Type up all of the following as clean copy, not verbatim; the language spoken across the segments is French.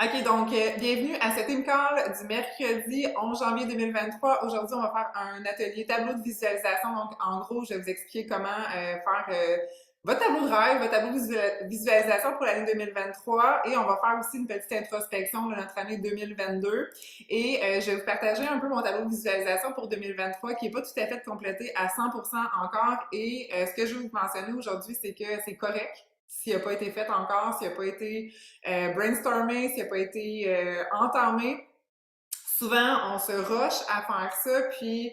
OK, donc bienvenue à cet call du mercredi 11 janvier 2023. Aujourd'hui, on va faire un atelier tableau de visualisation. Donc, en gros, je vais vous expliquer comment faire votre tableau de rêve, votre tableau de visualisation pour l'année 2023 et on va faire aussi une petite introspection de notre année 2022 et je vais vous partager un peu mon tableau de visualisation pour 2023 qui n'est pas tout à fait complété à 100% encore et ce que je vais vous mentionner aujourd'hui, c'est que c'est correct s'il n'a pas été fait encore, s'il n'a pas été brainstormer, s'il n'a pas été entamé. Souvent, on se rush à faire ça, puis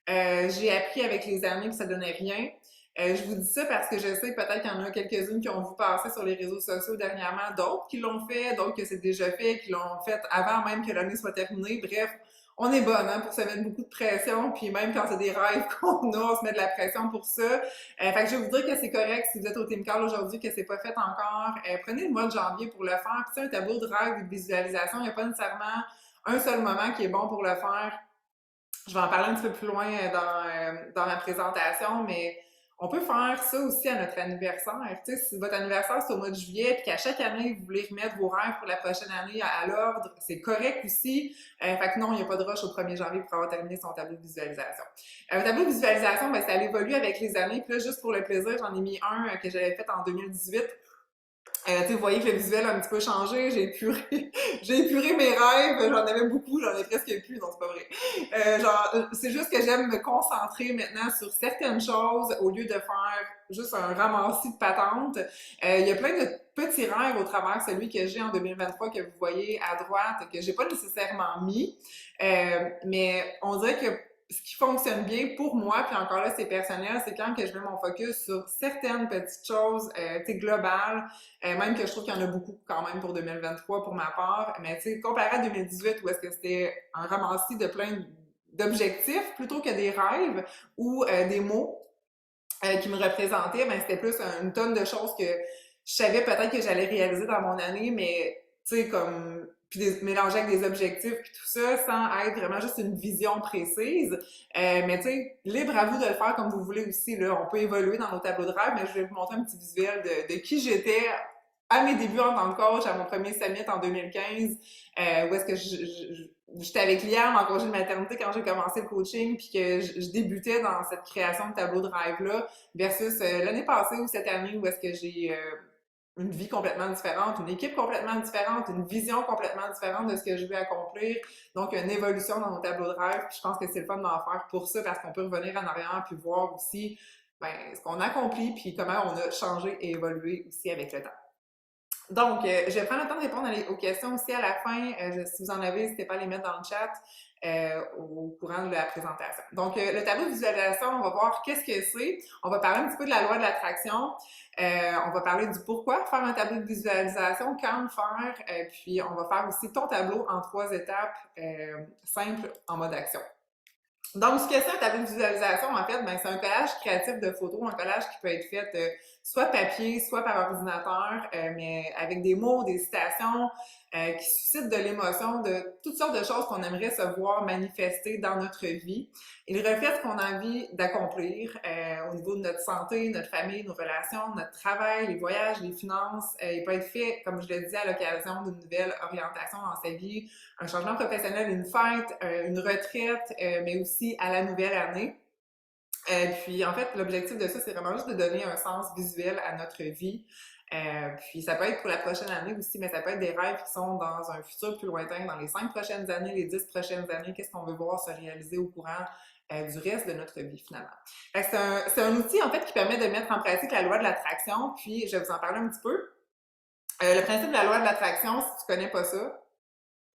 j'ai appris avec les années que ça donnait rien. Je vous dis ça parce que je sais peut-être qu'il y en a quelques-unes qui ont vu passer sur les réseaux sociaux dernièrement, d'autres qui l'ont fait, d'autres que c'est déjà fait, qui l'ont fait avant même que l'année soit terminée. Bref, on est bonne hein, pour se mettre beaucoup de pression, puis même quand c'est des rêves qu'on a, on se met de la pression pour ça. Fait que je vais vous dire que c'est correct si vous êtes au Team Call aujourd'hui, que c'est pas fait encore. Prenez le mois de janvier pour le faire. Puis c'est un tableau de rêve ou de visualisation. Il n'y a pas nécessairement un seul moment qui est bon pour le faire. Je vais en parler un petit peu plus loin dans ma présentation, mais on peut faire ça aussi à notre anniversaire. Tu sais, si votre anniversaire c'est au mois de juillet, puis qu'à chaque année, vous voulez remettre vos rêves pour la prochaine année à l'ordre, c'est correct aussi. Fait que non, il n'y a pas de rush au 1er janvier pour avoir terminé son tableau de visualisation. Un tableau de visualisation, ben, ça évolue avec les années. Puis là, juste pour le plaisir, j'en ai mis un que j'avais fait en 2018. Vous voyez que le visuel a un petit peu changé, j'ai épuré mes rêves, j'en avais beaucoup, j'en ai presque plus, non c'est pas vrai. C'est juste que j'aime me concentrer maintenant sur certaines choses au lieu de faire juste un ramassis de patentes. Il y a plein de petits rêves au travers celui que j'ai en 2023 que vous voyez à droite, que j'ai pas nécessairement mis, mais on dirait que ce qui fonctionne bien pour moi, puis encore là, c'est personnel, c'est quand que je mets mon focus sur certaines petites choses, globales, même que je trouve qu'il y en a beaucoup quand même pour 2023 pour ma part. Mais tu sais, comparé à 2018 où est-ce que c'était un ramassis de plein d'objectifs plutôt que des rêves ou des mots qui me représentaient, ben c'était plus une tonne de choses que je savais peut-être que j'allais réaliser dans mon année, mais tu sais, comme puis mélanger avec des objectifs puis tout ça sans être vraiment juste une vision précise. Mais tu sais, libre à vous de le faire comme vous voulez aussi. Là, on peut évoluer dans nos tableaux de rêve, mais je vais vous montrer un petit visuel de qui j'étais à mes débuts en tant que coach, à mon premier summit en 2015, où est-ce que j'étais avec Liam en congé de maternité quand j'ai commencé le coaching, puis que je débutais dans cette création de tableau de rêve-là, versus l'année passée ou cette année où est-ce que j'ai une vie complètement différente, une équipe complètement différente, une vision complètement différente de ce que je veux accomplir. Donc, une évolution dans mon tableau de rêve. Puis je pense que c'est le fun d'en faire pour ça parce qu'on peut revenir en arrière puis voir aussi ben, ce qu'on accomplit puis comment on a changé et évolué aussi avec le temps. Donc, je vais prendre le temps de répondre aux questions aussi à la fin. Si vous en avez, n'hésitez pas à les mettre dans le chat au courant de la présentation. Donc, le tableau de visualisation, on va voir qu'est-ce que c'est. On va parler un petit peu de la loi de l'attraction. On va parler du pourquoi faire un tableau de visualisation, quand le faire. Puis, on va faire aussi ton tableau en 3 étapes simples en mode action. Donc, ce que c'est un tableau de visualisation, en fait, ben, c'est un collage créatif de photos, un collage qui peut être fait soit papier, soit par ordinateur, mais avec des mots, des citations qui suscitent de l'émotion, de toutes sortes de choses qu'on aimerait se voir manifester dans notre vie. Il reflète ce qu'on a envie d'accomplir au niveau de notre santé, notre famille, nos relations, notre travail, les voyages, les finances. Il peut être fait, comme je le disais, à l'occasion d'une nouvelle orientation dans sa vie, un changement professionnel, une fête, une retraite, mais aussi à la nouvelle année. Puis en fait, l'objectif de ça, c'est vraiment juste de donner un sens visuel à notre vie. Puis ça peut être pour la prochaine année aussi, mais ça peut être des rêves qui sont dans un futur plus lointain, dans les 5 prochaines années, les 10 prochaines années, qu'est-ce qu'on veut voir se réaliser au courant du reste de notre vie finalement. C'est un outil en fait qui permet de mettre en pratique la loi de l'attraction, puis je vais vous en parler un petit peu. Le principe de la loi de l'attraction, si tu connais pas ça,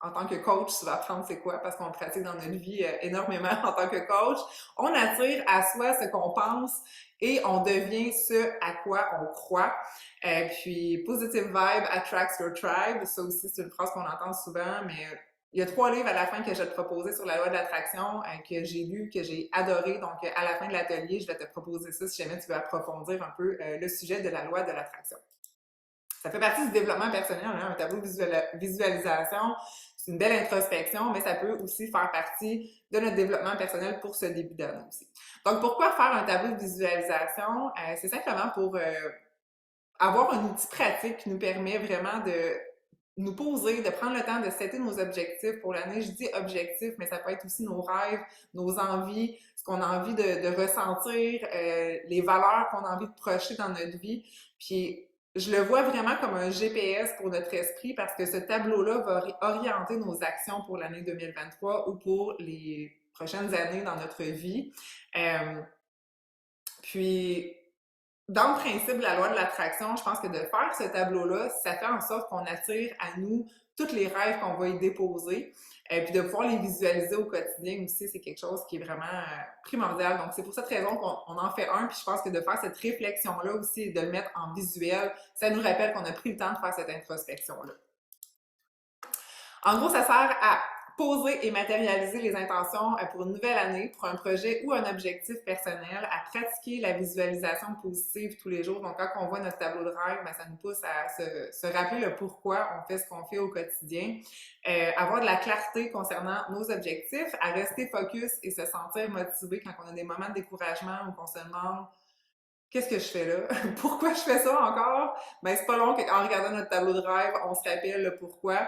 en tant que coach, tu vas apprendre c'est quoi parce qu'on le pratique dans notre vie énormément en tant que coach. On attire à soi ce qu'on pense et on devient ce à quoi on croit. Puis, positive vibe attracts your tribe. Ça aussi, c'est une phrase qu'on entend souvent, mais il y a 3 livres à la fin que je vais te proposer sur la loi de l'attraction que j'ai lu, que j'ai adoré. Donc, à la fin de l'atelier, je vais te proposer ça si jamais tu veux approfondir un peu le sujet de la loi de l'attraction. Ça fait partie du développement personnel, hein, un tableau de visualisation. C'est une belle introspection, mais ça peut aussi faire partie de notre développement personnel pour ce début d'année aussi. Donc, pourquoi faire un tableau de visualisation? C'est simplement pour avoir un outil pratique qui nous permet vraiment nous poser, de prendre le temps de setter nos objectifs pour l'année. Je dis objectifs, mais ça peut être aussi nos rêves, nos envies, ce qu'on a envie de ressentir, les valeurs qu'on a envie de projeter dans notre vie. Puis je le vois vraiment comme un GPS pour notre esprit parce que ce tableau-là va orienter nos actions pour l'année 2023 ou pour les prochaines années dans notre vie. Euh, puis, dans le principe de la loi de l'attraction, je pense que de faire ce tableau-là, ça fait en sorte qu'on attire à nous tous les rêves qu'on va y déposer. Puis de pouvoir les visualiser au quotidien aussi, c'est quelque chose qui est vraiment primordial. Donc, c'est pour cette raison qu'on en fait un. Puis je pense que de faire cette réflexion-là aussi et de le mettre en visuel, ça nous rappelle qu'on a pris le temps de faire cette introspection-là. En gros, ça sert à poser et matérialiser les intentions pour une nouvelle année, pour un projet ou un objectif personnel, à pratiquer la visualisation positive tous les jours. Donc, quand on voit notre tableau de rêve, ben, ça nous pousse à se rappeler le pourquoi on fait ce qu'on fait au quotidien, avoir de la clarté concernant nos objectifs, à rester focus et se sentir motivé quand on a des moments de découragement ou qu'on se demande qu'est-ce que je fais là? Pourquoi je fais ça encore? Ben, c'est pas long qu'en regardant notre tableau de rêve, on se rappelle le pourquoi.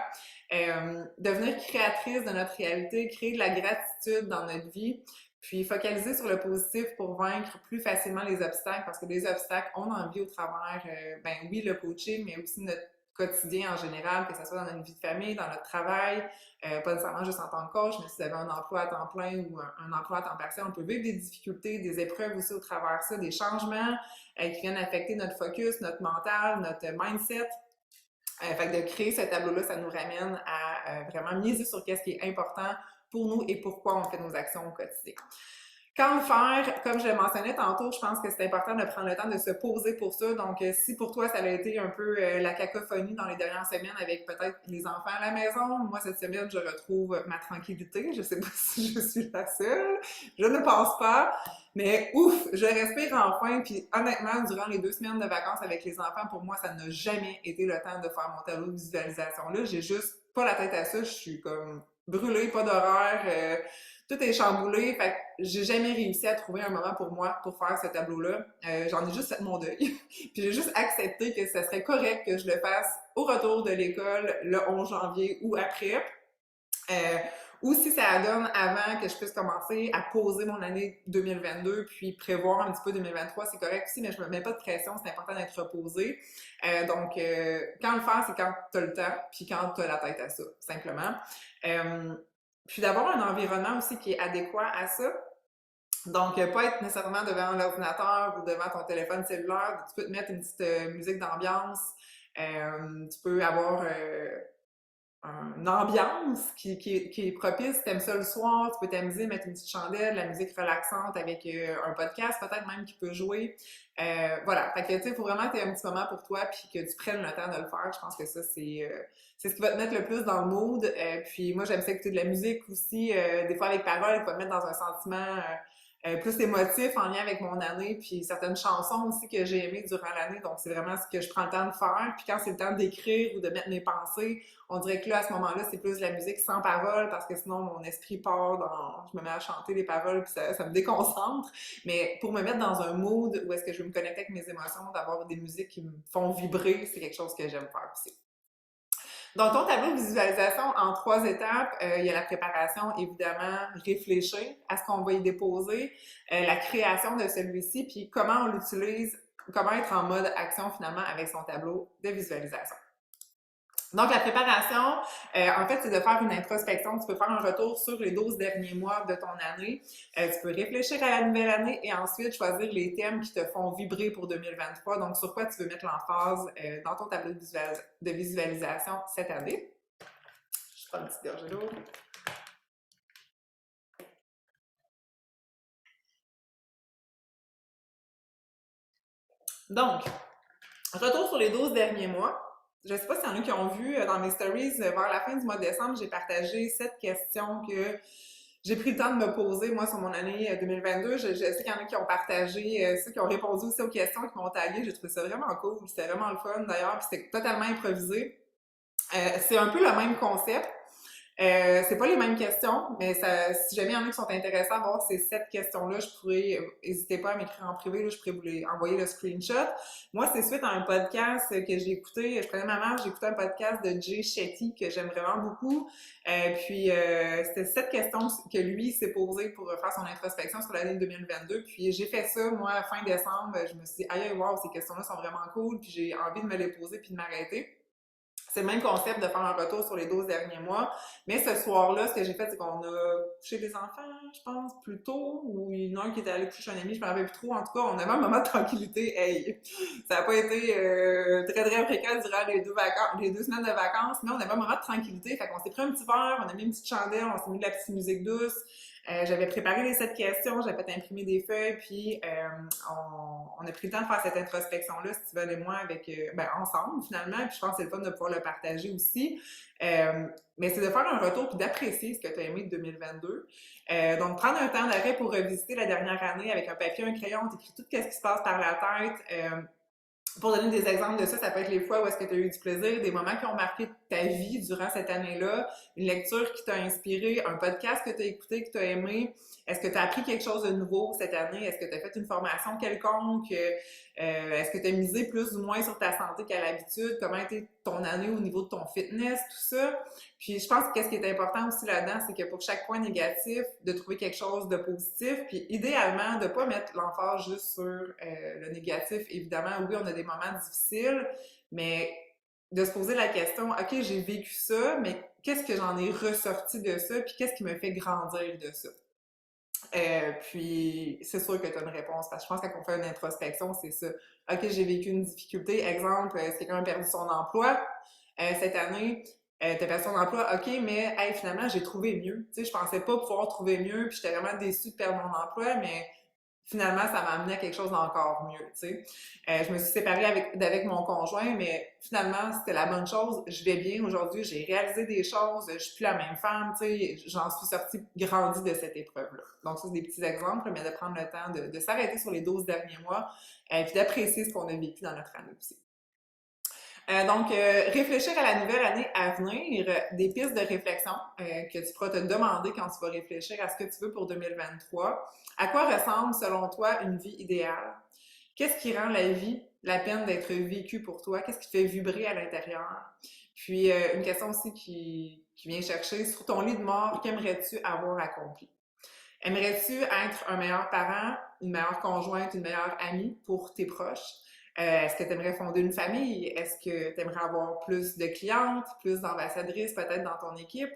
Devenir créatrice de notre réalité, créer de la gratitude dans notre vie, puis focaliser sur le positif pour vaincre plus facilement les obstacles, parce que les obstacles, on en vit au travers, ben oui, le coaching, mais aussi notre quotidien en général, que ce soit dans notre vie de famille, dans notre travail, pas nécessairement juste en tant que coach, mais si vous avez un emploi à temps plein ou un emploi à temps partiel, on peut vivre des difficultés, des épreuves aussi au travers de ça, des changements qui viennent affecter notre focus, notre mental, notre mindset. Fait que de créer ce tableau-là, ça nous ramène à vraiment miser sur qu'est-ce qui est important pour nous et pourquoi on fait nos actions au quotidien. Quand le faire, comme je le mentionnais tantôt, je pense que c'est important de prendre le temps de se poser pour ça. Donc, si pour toi, ça a été un peu la cacophonie dans les dernières semaines avec peut-être les enfants à la maison, moi, cette semaine, je retrouve ma tranquillité. Je sais pas si je suis la seule. Je ne pense pas. Mais ouf, je respire enfin. Puis honnêtement, durant les 2 semaines de vacances avec les enfants, pour moi, ça n'a jamais été le temps de faire mon tableau de visualisation-là. J'ai juste pas la tête à ça. Je suis comme brûlée, pas d'horaire. Tout est chamboulé, fait que j'ai jamais réussi à trouver un moment pour moi pour faire ce tableau-là. J'en ai juste fait mon deuil. Puis j'ai juste accepté que ce serait correct que je le fasse au retour de l'école le 11 janvier ou après. Ou si ça donne avant que je puisse commencer à poser mon année 2022 puis prévoir un petit peu 2023, c'est correct aussi, mais je me mets pas de pression, c'est important d'être reposé. Donc, quand le faire, c'est quand tu as le temps puis quand tu as la tête à ça, simplement. Puis d'avoir un environnement aussi qui est adéquat à ça. Donc, pas être nécessairement devant l'ordinateur ou devant ton téléphone cellulaire. Tu peux te mettre une petite musique d'ambiance. Tu peux avoir une ambiance qui est propice. Si t'aimes ça le soir, tu peux t'amuser, mettre une petite chandelle, de la musique relaxante avec un podcast peut-être même qui peut jouer. Voilà. Fait que, tu sais, il faut vraiment que tu aies un petit moment pour toi puis que tu prennes le temps de le faire. Je pense que ça, c'est ce qui va te mettre le plus dans le mood. Puis moi, j'aime ça écouter de la musique aussi, des fois avec paroles, qui va te mettre dans un sentiment plus émotif en lien avec mon année, puis certaines chansons aussi que j'ai aimées durant l'année. Donc, c'est vraiment ce que je prends le temps de faire. Puis quand c'est le temps d'écrire ou de mettre mes pensées, on dirait que là, à ce moment-là, c'est plus de la musique sans paroles parce que sinon, mon esprit part dans... Je me mets à chanter les paroles puis ça me déconcentre. Mais pour me mettre dans un mood où est-ce que je veux me connecter avec mes émotions, d'avoir des musiques qui me font vibrer, c'est quelque chose que j'aime faire aussi. Donc, ton tableau de visualisation en 3 étapes, il y a la préparation, évidemment, réfléchir à ce qu'on va y déposer, la création de celui-ci, puis comment on l'utilise, comment être en mode action finalement avec son tableau de visualisation. Donc, la préparation, en fait, c'est de faire une introspection. Tu peux faire un retour sur les 12 derniers mois de ton année. Tu peux réfléchir à la nouvelle année et ensuite choisir les thèmes qui te font vibrer pour 2023. Donc, sur quoi tu veux mettre l'emphase dans ton tableau de visualisation cette année. Je prends une petite gorgée d'eau. Donc, retour sur les 12 derniers mois. Je ne sais pas s'il y en a qui ont vu dans mes stories, vers la fin du mois de décembre, j'ai partagé 7 questions que j'ai pris le temps de me poser, moi, sur mon année 2022. Je sais qu'il y en a qui ont partagé, ceux qui ont répondu aussi aux questions, qui m'ont tagué. J'ai trouvé ça vraiment cool. C'était vraiment le fun, d'ailleurs. Puis c'était totalement improvisé. C'est un peu le même concept. C'est pas les mêmes questions, mais si jamais il y en a qui sont intéressés à voir ces 7 questions-là, n'hésitez pas à m'écrire en privé, là, je pourrais vous les envoyer le screenshot. Moi, c'est suite à un podcast que j'ai écouté, je prenais ma marche, j'ai écouté un podcast de Jay Shetty que j'aime vraiment beaucoup. C'était 7 questions que lui s'est posées pour faire son introspection sur l'année 2022. Puis j'ai fait ça, moi, fin décembre, je me suis dit, aïe, wow, ces questions-là sont vraiment cool, puis j'ai envie de me les poser puis de m'arrêter. C'est le même concept de faire un retour sur les 12 derniers mois. Mais ce soir-là, ce que j'ai fait, c'est qu'on a couché des enfants, je pense, plus tôt, ou il y en a un qui était allé coucher un ami, je me rappelle plus trop. En tout cas, on avait un moment de tranquillité. Hey, ça n'a pas été très, très fréquent durant les 2 semaines de vacances, mais on avait un moment de tranquillité. Fait qu'on s'est pris un petit verre, on a mis une petite chandelle, on s'est mis de la petite musique douce. J'avais préparé les 7 questions, j'avais fait imprimer des feuilles, puis on a pris le temps de faire cette introspection-là, Steven et moi, ensemble finalement, puis je pense que c'est le fun de pouvoir le partager aussi. Mais c'est de faire un retour puis d'apprécier ce que tu as aimé de 2022. Donc, prendre un temps d'arrêt pour revisiter la dernière année avec un papier, un crayon, t'écris tout ce qui se passe par la tête. Pour donner des exemples de ça, ça peut être les fois où est-ce que tu as eu du plaisir, des moments qui ont marqué ta vie durant cette année-là, une lecture qui t'a inspiré, un podcast que tu as écouté, que tu as aimé. Est-ce que tu as appris quelque chose de nouveau cette année? Est-ce que tu as fait une formation quelconque? Est-ce que tu as misé plus ou moins sur ta santé qu'à l'habitude? Comment a été ton année au niveau de ton fitness? Tout ça. Puis je pense que ce qui est important aussi là-dedans, c'est que pour chaque point négatif, de trouver quelque chose de positif, puis idéalement, de ne pas mettre l'emphase juste sur le négatif. Évidemment, oui, on a des moments difficiles, mais de se poser la question, OK, j'ai vécu ça, mais qu'est-ce que j'en ai ressorti de ça, puis qu'est-ce qui me fait grandir de ça? Puis, c'est sûr que tu as une réponse, parce que je pense que quand on fait une introspection, c'est ça. OK, j'ai vécu une difficulté. Exemple, si quelqu'un a perdu son emploi cette année, t'as perdu ton emploi, OK, mais hey, finalement, j'ai trouvé mieux. Tu sais, je pensais pas pouvoir trouver mieux, puis j'étais vraiment déçue de perdre mon emploi, mais finalement, ça m'a amené à quelque chose d'encore mieux, tu sais. Je me suis séparée avec mon conjoint, mais finalement, c'était la bonne chose. Je vais bien aujourd'hui, j'ai réalisé des choses, je suis plus la même femme, tu sais. J'en suis sortie grandie de cette épreuve-là. Donc, ça, c'est des petits exemples, mais de prendre le temps de s'arrêter sur les 12 derniers mois, puis d'apprécier ce qu'on a vécu dans notre année aussi. Réfléchir à la nouvelle année à venir, des pistes de réflexion que tu pourras te demander quand tu vas réfléchir à ce que tu veux pour 2023. À quoi ressemble, selon toi, une vie idéale? Qu'est-ce qui rend la vie la peine d'être vécue pour toi? Qu'est-ce qui te fait vibrer à l'intérieur? Puis, une question aussi qui vient chercher, sur ton lit de mort, qu'aimerais-tu avoir accompli? Aimerais-tu être un meilleur parent, une meilleure conjointe, une meilleure amie pour tes proches? Est-ce que tu aimerais fonder une famille? Est-ce que tu aimerais avoir plus de clientes, plus d'ambassadrices peut-être dans ton équipe?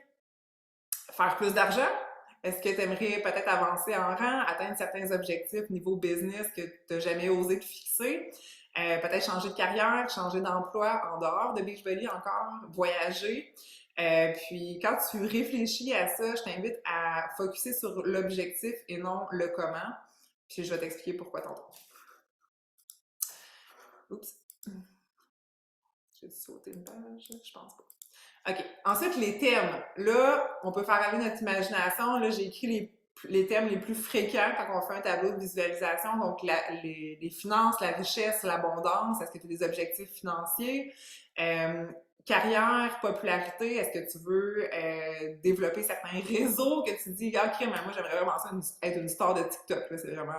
Faire plus d'argent? Est-ce que tu aimerais peut-être avancer en rang, atteindre certains objectifs niveau business que tu n'as jamais osé te fixer? Peut-être changer de carrière, changer d'emploi en dehors de Beachbody encore, voyager. Puis quand tu réfléchis à ça, je t'invite à focuser sur l'objectif et non le comment. Puis je vais t'expliquer pourquoi tantôt. Oups. J'ai sauté une page, je pense pas. OK. Ensuite, les thèmes. Là, on peut faire aller notre imagination. Là, j'ai écrit les thèmes les plus fréquents quand on fait un tableau de visualisation. Donc, les finances, la richesse, l'abondance. Est-ce que tu as des objectifs financiers? Carrière, popularité. Est-ce que tu veux développer certains réseaux que tu dis, ah, OK, mais moi, j'aimerais vraiment ça être une star de TikTok. Là, c'est vraiment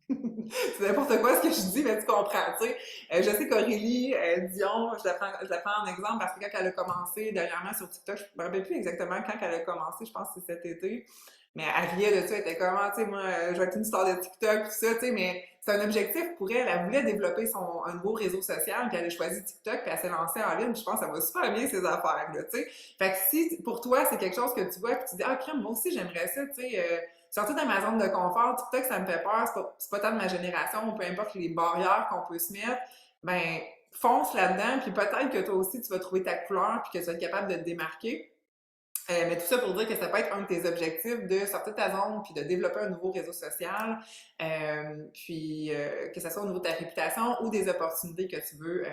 c'est n'importe quoi ce que je dis, mais tu comprends, tu sais. Je sais qu'Aurélie Dion, je la prends en exemple parce que quand elle a commencé dernièrement sur TikTok, je me rappelle plus exactement quand elle a commencé, je pense que c'est cet été, mais elle riait de ça, elle était comme, ah, tu sais, moi, je vais être une star de TikTok, tout ça, tu sais, mais c'est un objectif pour elle. Elle voulait développer un nouveau réseau social, puis elle a choisi TikTok, puis elle s'est lancée en ligne, puis je pense que ça va super bien, ses affaires, là, tu sais. Fait que si, pour toi, c'est quelque chose que tu vois, puis tu dis, ah, crème, moi aussi, j'aimerais ça, tu sais, sortir de ma zone de confort, TikTok, ça me fait peur, c'est pas tant de ma génération, peu importe les barrières qu'on peut se mettre, ben fonce là-dedans, puis peut-être que toi aussi, tu vas trouver ta couleur, puis que tu vas être capable de te démarquer. Mais tout ça pour dire que ça peut être un de tes objectifs de sortir de ta zone, puis de développer un nouveau réseau social, que ce soit au niveau de ta réputation ou des opportunités que tu veux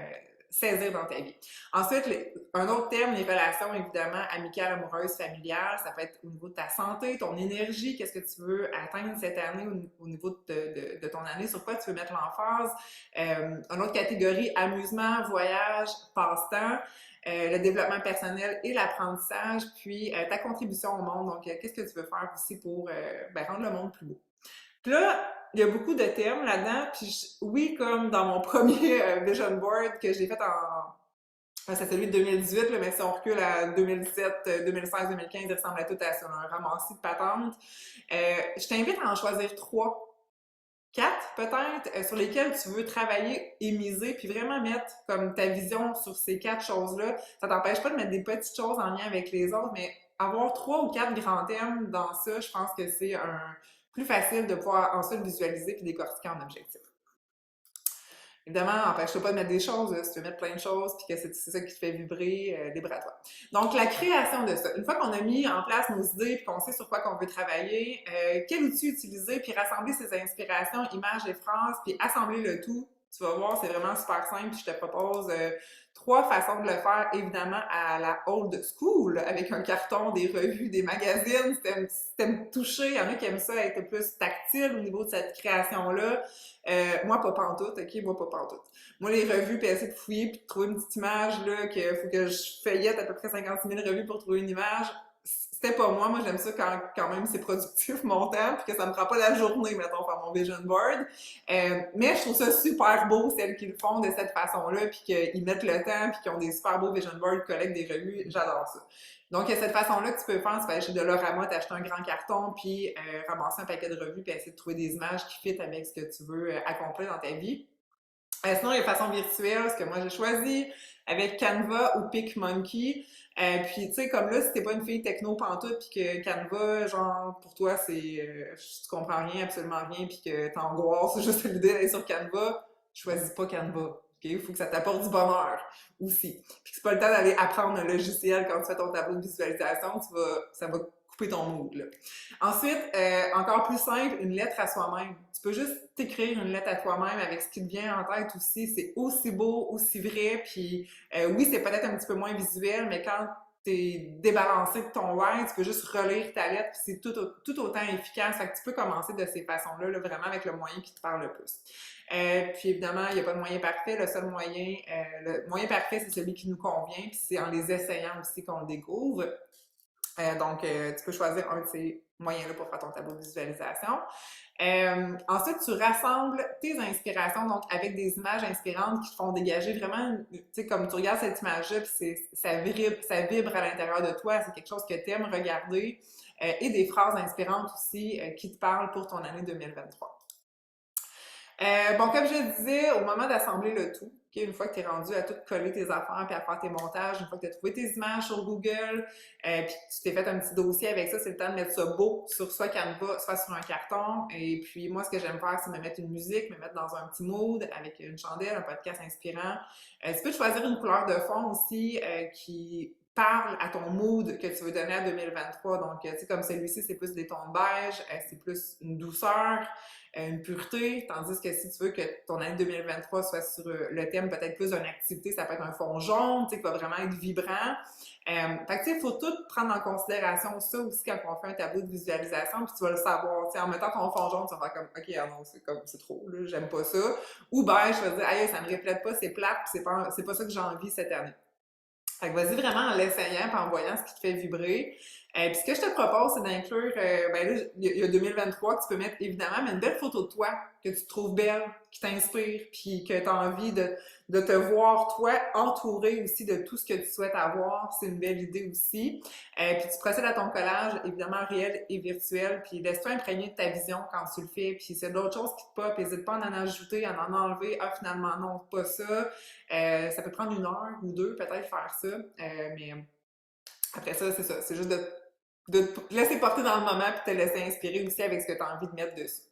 saisir dans ta vie. Ensuite, un autre thème, les relations, évidemment, amicales, amoureuses, familiales. Ça peut être au niveau de ta santé, ton énergie, qu'est-ce que tu veux atteindre cette année au niveau de ton année, sur quoi tu veux mettre l'emphase. Une autre catégorie, amusement, voyage, passe-temps. Le développement personnel et l'apprentissage, puis ta contribution au monde. Donc, qu'est-ce que tu veux faire aussi pour rendre le monde plus beau. Puis là, il y a beaucoup de thèmes là-dedans, puis oui, comme dans mon premier vision board que j'ai fait c'est celui de 2018, là, mais si on recule à 2017, 2016, 2015, il ressemble à tout à ça, un ramassis de patentes. Je t'invite à en choisir 3, 4 peut-être, sur lesquels tu veux travailler et miser, puis vraiment mettre comme ta vision sur ces 4 choses-là. Ça t'empêche pas de mettre des petites choses en lien avec les autres, mais avoir 3 ou 4 grands thèmes dans ça, je pense que c'est plus facile de pouvoir ensuite visualiser puis décortiquer en objectif. Évidemment, empêche-toi pas de mettre des choses, là, si tu veux mettre plein de choses puis que c'est ça qui te fait vibrer, libre à toi. Donc, la création de ça. Une fois qu'on a mis en place nos idées puis qu'on sait sur quoi qu'on veut travailler, quel outil utiliser puis rassembler ces inspirations, images et phrases puis assembler le tout, tu vas voir, c'est vraiment super simple puis je te propose 3 façons de le faire, évidemment, à la old school, avec un carton, des revues, des magazines. Si t'aimes toucher, il y en a qui aiment ça être plus tactile au niveau de cette création-là. Moi, pas pantoute, ok? Moi, pas pantoute. Moi, les revues, puis essayer de fouiller, puis de trouver une petite image, là, qu'il faut que je feuillette à peu près 56 000 revues pour trouver une image, c'était pas moi. Moi, j'aime ça quand même c'est productif, mon temps, puis que ça me prend pas la journée, mettons, faire mon vision board. Mais je trouve ça super beau, celles qui le font de cette façon-là, puis qu'ils mettent le temps, puis qu'ils ont des super beaux vision boards, collectent des revues. J'adore ça. Donc, il y a cette façon-là que tu peux faire, c'est aller chez Dollarama, t'acheter un grand carton, puis ramasser un paquet de revues, puis essayer de trouver des images qui fit avec ce que tu veux accomplir dans ta vie. Sinon, il y a façon virtuelle, ce que moi j'ai choisi, avec Canva ou PicMonkey. Puis, tu sais, comme là, si t'es pas une fille techno pantoute, puis que Canva, genre, pour toi, tu comprends rien, absolument rien, puis que t'angoisses juste à l'idée d'aller sur Canva, choisis pas Canva. OK? Il faut que ça t'apporte du bonheur aussi. Puis c'est pas le temps d'aller apprendre un logiciel quand tu fais ton tableau de visualisation, ça va couper ton mood, là. Ensuite, encore plus simple, une lettre à soi-même. Tu peux juste t'écrire une lettre à toi-même avec ce qui te vient en tête aussi. C'est aussi beau, aussi vrai. Puis oui, c'est peut-être un petit peu moins visuel, mais quand t'es débalancé de ton why, tu peux juste relire ta lettre, puis c'est tout autant efficace. Fait que tu peux commencer de ces façons-là, là, vraiment avec le moyen qui te parle le plus. Puis évidemment, il n'y a pas de moyen parfait. Le moyen parfait, c'est celui qui nous convient, puis c'est en les essayant aussi qu'on le découvre. Donc, tu peux choisir un de ces moyens-là pour faire ton tableau de visualisation. Ensuite, tu rassembles tes inspirations, donc avec des images inspirantes qui te font dégager vraiment, tu sais, comme tu regardes cette image-là, puis ça vibre à l'intérieur de toi, c'est quelque chose que tu aimes regarder, et des phrases inspirantes aussi qui te parlent pour ton année 2023. Bon, comme je disais, au moment d'assembler le tout, okay, une fois que tu es rendu à tout coller tes affaires puis à faire tes montages, une fois que tu as trouvé tes images sur Google, puis tu t'es fait un petit dossier avec ça, c'est le temps de mettre ça beau sur soit Canva, soit sur un carton. Et puis moi, ce que j'aime faire, c'est me mettre une musique, me mettre dans un petit mood avec une chandelle, un podcast inspirant. Tu peux choisir une couleur de fond aussi qui parle à ton mood que tu veux donner à 2023. Donc, tu sais, comme celui-ci, c'est plus des tons de beige, c'est plus une douceur, une pureté, tandis que si tu veux que ton année 2023 soit sur le thème peut-être plus d'une activité, ça peut être un fond jaune, tu sais, qui va vraiment être vibrant. Fait que, tu sais, il faut tout prendre en considération ça aussi quand on fait un tableau de visualisation, puis tu vas le savoir. Tu sais, en mettant ton fond jaune, tu vas faire comme, OK, ah non, c'est trop, là, j'aime pas ça. Ou beige, tu vas dire, aïe, ça me reflète pas, c'est plate, puis c'est pas ça que j'ai envie cette année. Fait que vas-y vraiment en l'essayant et en voyant ce qui te fait vibrer. Puis ce que je te propose, c'est d'inclure, ben là, il y a 2023 que tu peux mettre évidemment, mais une belle photo de toi que tu trouves belle, qui t'inspire, puis que tu as envie de te voir, toi, entouré aussi de tout ce que tu souhaites avoir. C'est une belle idée aussi. Puis tu procèdes à ton collage, évidemment réel et virtuel, puis laisse-toi imprégner de ta vision quand tu le fais. Puis s'il y a d'autres choses qui te pop, n'hésite pas à en ajouter, à en enlever. Ah, finalement, non, pas ça. Ça peut prendre 1 heure ou 2, peut-être, faire ça. Mais après ça, c'est ça. C'est juste de te laisser porter dans le moment puis te laisser inspirer aussi avec ce que tu as envie de mettre dessus.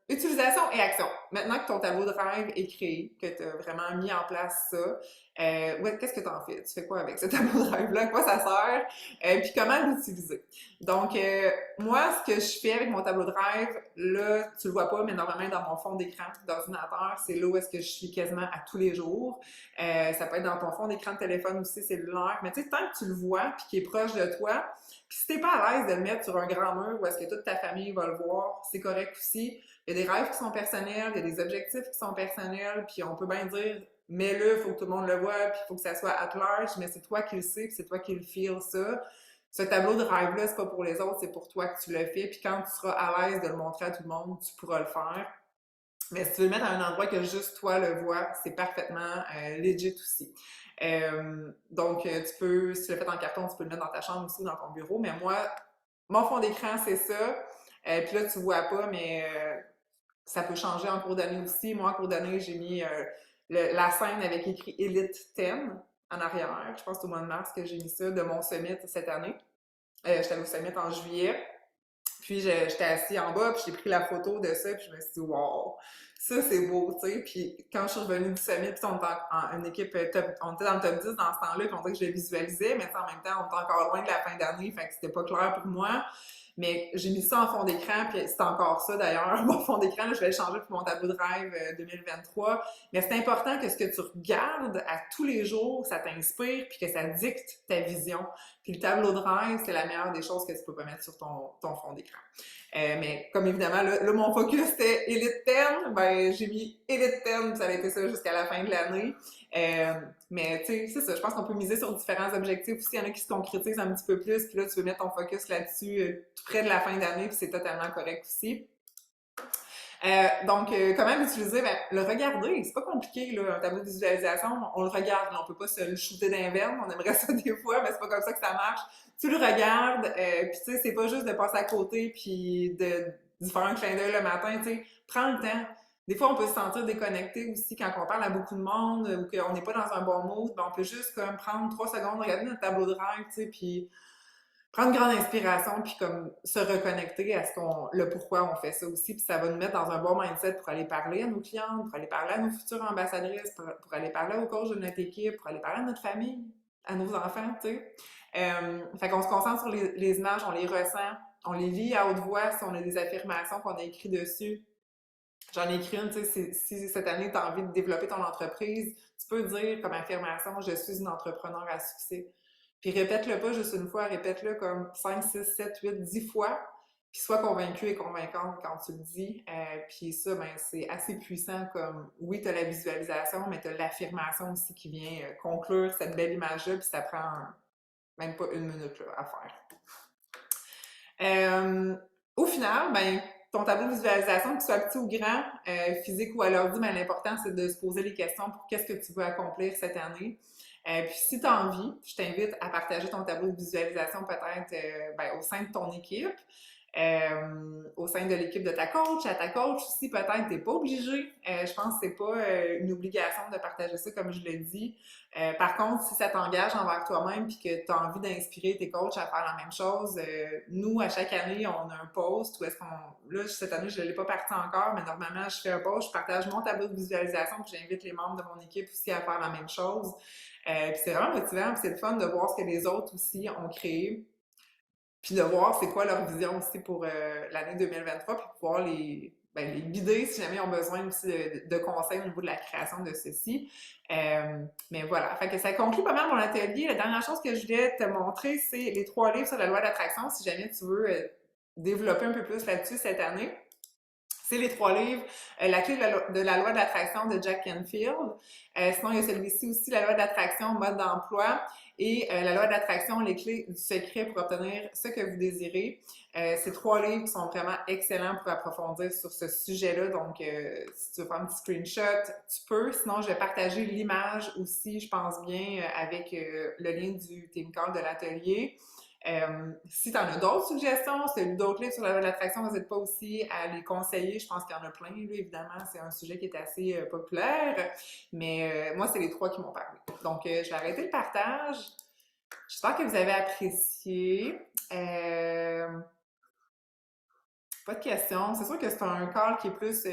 Utilisation et action. Maintenant que ton tableau de rêve est créé, que tu as vraiment mis en place ça, qu'est-ce que tu en fais? Tu fais quoi avec ce tableau de rêve-là? À quoi ça sert? Puis comment l'utiliser? Donc, moi, ce que je fais avec mon tableau de rêve, là, tu le vois pas, mais normalement, dans mon fond d'écran d'ordinateur, c'est là où est-ce que je suis quasiment à tous les jours. Ça peut être dans ton fond d'écran de téléphone aussi cellulaire, mais tu sais, tant que tu le vois puis qu'il est proche de toi, puis si t'es pas à l'aise de le mettre sur un grand mur où est-ce que toute ta famille va le voir, c'est correct aussi. Il y a des rêves qui sont personnels, il y a des objectifs qui sont personnels, puis on peut bien dire, mets-le, il faut que tout le monde le voie, puis il faut que ça soit at large, mais c'est toi qui le sais, puis c'est toi qui le feel ça. Ce tableau de rêve-là, c'est pas pour les autres, c'est pour toi que tu le fais, puis quand tu seras à l'aise de le montrer à tout le monde, tu pourras le faire. Mais si tu veux le mettre à un endroit que juste toi le vois, c'est parfaitement legit aussi. Tu peux, si tu le fais en carton, tu peux le mettre dans ta chambre aussi ou dans ton bureau. Mais moi, mon fond d'écran, c'est ça. Puis là, tu vois pas, mais ça peut changer en cours d'année aussi. Moi, en cours d'année, j'ai mis la scène avec écrit Elite 10 en arrière. Je pense que c'est au mois de mars que j'ai mis ça de mon summit cette année. J'étais au summit en juillet. Puis j'étais assis en bas, puis j'ai pris la photo de ça, puis je me suis dit, wow, ça c'est beau, tu sais. Puis quand je suis revenue du summit, puis on était une équipe top, on était dans le top 10 dans ce temps-là, puis on dirait que je le visualisais, mais en même temps, on était encore loin de la fin d'année, fait que c'était pas clair pour moi. Mais j'ai mis ça en fond d'écran, puis c'est encore ça d'ailleurs, mon fond d'écran, là, je vais le changer pour mon tableau de rêve 2023. Mais c'est important que ce que tu regardes à tous les jours, ça t'inspire, puis que ça dicte ta vision. Puis le tableau de rêve, c'est la meilleure des choses que tu peux pas mettre sur ton fond d'écran. Mais comme évidemment, là, mon focus c'était Elite 10, ben j'ai mis Elite 10, ça a été ça jusqu'à la fin de l'année. Mais tu sais, c'est ça, je pense qu'on peut miser sur différents objectifs aussi. Il y en a qui se concrétisent un petit peu plus, puis là, tu veux mettre ton focus là-dessus tout près de la fin d'année, puis c'est totalement correct aussi. Comment l'utiliser? Ben, le regarder, c'est pas compliqué, là, un tableau de visualisation, on le regarde, là, on peut pas se le shooter d'un verbe, on aimerait ça des fois, mais c'est pas comme ça que ça marche. Tu le regardes, puis tu sais, c'est pas juste de passer à côté puis de faire un clin d'œil le matin, tu sais, prends le temps. Des fois, on peut se sentir déconnecté aussi quand on parle à beaucoup de monde ou qu'on n'est pas dans un bon mood, ben, on peut juste comme prendre 3 secondes, regarder notre tableau de rêve, tu sais, puis prendre une grande inspiration puis comme se reconnecter à le pourquoi on fait ça aussi, puis ça va nous mettre dans un bon mindset pour aller parler à nos clients, pour aller parler à nos futures ambassadrices, pour aller parler aux coachs de notre équipe, pour aller parler à notre famille, à nos enfants, tu sais. Fait qu'on se concentre sur les images, on les ressent, on les lit à haute voix si on a des affirmations qu'on a écrites dessus. J'en ai écrit une, tu sais, si cette année tu as envie de développer ton entreprise, tu peux dire comme affirmation, je suis une entrepreneur à succès. Puis répète-le pas juste une fois, répète-le comme 5, 6, 7, 8, 10 fois. Puis sois convaincu et convaincante quand tu le dis. Puis ça, ben, c'est assez puissant comme, oui, tu as la visualisation, mais tu as l'affirmation aussi qui vient conclure cette belle image-là, puis ça prend même pas une minute là, à faire. Au final, ben, ton tableau de visualisation, que tu sois petit ou grand, physique ou à l'ordi, ben, l'important, c'est de se poser les questions pour qu'est-ce que tu veux accomplir cette année. Puis si tu as envie, je t'invite à partager ton tableau de visualisation peut-être au sein de ton équipe. Au sein de l'équipe de ta coach, à ta coach aussi, peut-être, t'es pas obligé. Je pense que c'est pas une obligation de partager ça, comme je l'ai dit. Par contre, si ça t'engage envers toi-même puis que tu as envie d'inspirer tes coachs à faire la même chose, nous, à chaque année, on a un post où est-ce qu'on... Là, cette année, je ne l'ai pas parti encore, mais normalement, je fais un post, je partage mon tableau de visualisation puis j'invite les membres de mon équipe aussi à faire la même chose. Puis c'est vraiment motivant, puis c'est le fun de voir ce que les autres aussi ont créé puis de voir c'est quoi leur vision aussi pour l'année 2023, puis pouvoir les guider si jamais ils ont besoin aussi de conseils au niveau de la création de ceci. Mais voilà, fait que ça conclut pas mal mon atelier. La dernière chose que je voulais te montrer, c'est les 3 livres sur la loi d'attraction, si jamais tu veux développer un peu plus là-dessus cette année. C'est les 3 livres. La clé de la loi de l'attraction de Jack Canfield. Sinon, il y a celui-ci aussi, la loi de l'attraction, mode d'emploi. Et la loi de l'attraction, les clés du secret pour obtenir ce que vous désirez. Ces 3 livres qui sont vraiment excellents pour approfondir sur ce sujet-là. Donc, si tu veux faire un petit screenshot, tu peux. Sinon, je vais partager l'image aussi, je pense bien, avec le lien du Team Call de l'atelier. Si tu en as d'autres suggestions, si tu as lu d'autres livres sur la loi de l'attraction, n'hésite pas aussi à les conseiller. Je pense qu'il y en a plein, là, évidemment. C'est un sujet qui est assez populaire. Mais moi, c'est les 3 qui m'ont parlé. Donc, je vais arrêter le partage. J'espère que vous avez apprécié. Pas de question. C'est sûr que c'est un call qui est plus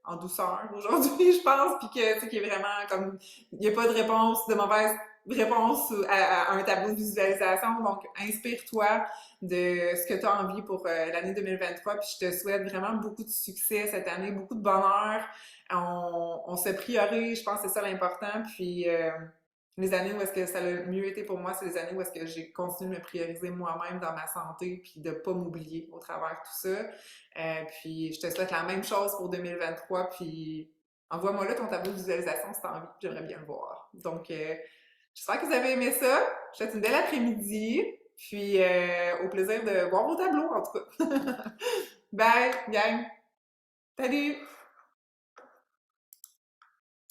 en douceur aujourd'hui, je pense, puis que, tu sais, qui est vraiment comme, il n'y a pas de réponse, de mauvaise réponse à un tableau de visualisation. Donc, inspire-toi de ce que tu as envie pour l'année 2023, puis je te souhaite vraiment beaucoup de succès cette année, beaucoup de bonheur. On se priorise, je pense que c'est ça l'important, puis les années où est-ce que ça a le mieux été pour moi, c'est les années où est-ce que j'ai continué de me prioriser moi-même dans ma santé, puis de pas m'oublier au travers de tout ça. Puis je te souhaite la même chose pour 2023, puis envoie-moi là ton tableau de visualisation si t'as envie, j'aimerais bien le voir. Donc, j'espère que vous avez aimé ça. Je vous souhaite une belle après-midi, puis au plaisir de voir vos tableaux en tout cas. Bye, gang! Salut!